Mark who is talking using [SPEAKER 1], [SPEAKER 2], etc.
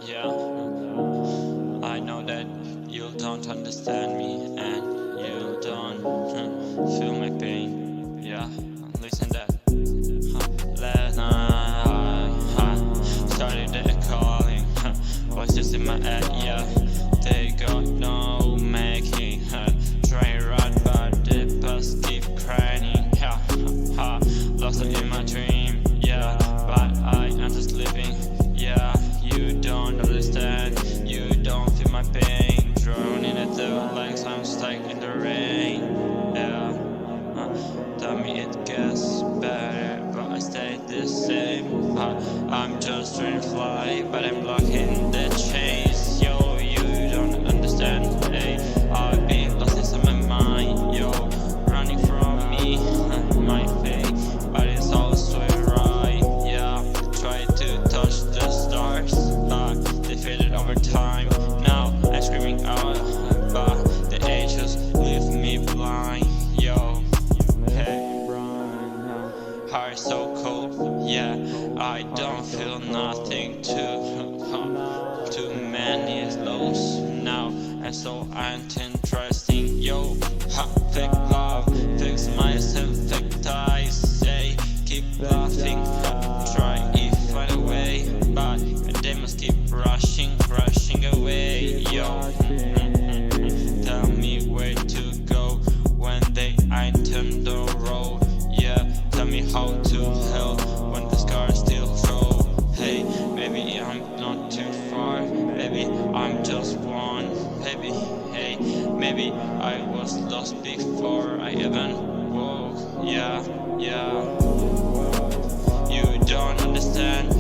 [SPEAKER 1] Yeah, I know that you don't understand me and you don't feel my pain. Yeah, listen that. Last night, started calling. Voices in my head, yeah, they got no making. Try run, but the bus keep crying. Lost in my dream, yeah, but I am just living. Yeah, you don't understand, you don't feel my pain. Drowning at the legs, I'm stuck in the rain. Yeah, tell me it gets better, but I stay the same. I'm just trying to fly, but I'm locked in the chains. Yo, you don't understand. Hey, I've been lost inside my mind. Yo, running from me, my fate, but it's all so right. Yeah, try to touch the stars, but they faded over time. Now I'm screaming out, but the angels leave me blind. Yo, hey, heart so cold. Yeah, I don't feel nothing. Too many lows now, and so I'm trusting. Yo, fake love, fix myself, fake ties. Say, keep laughing, try if find a way, but they must keep rushing away. Yo, tell me where to go when they turn the road. Yeah, tell me how to help when the scars still show. Hey, maybe I'm not too far, maybe I'm just one. Maybe, hey, maybe I was lost before I even woke. Yeah, you don't understand.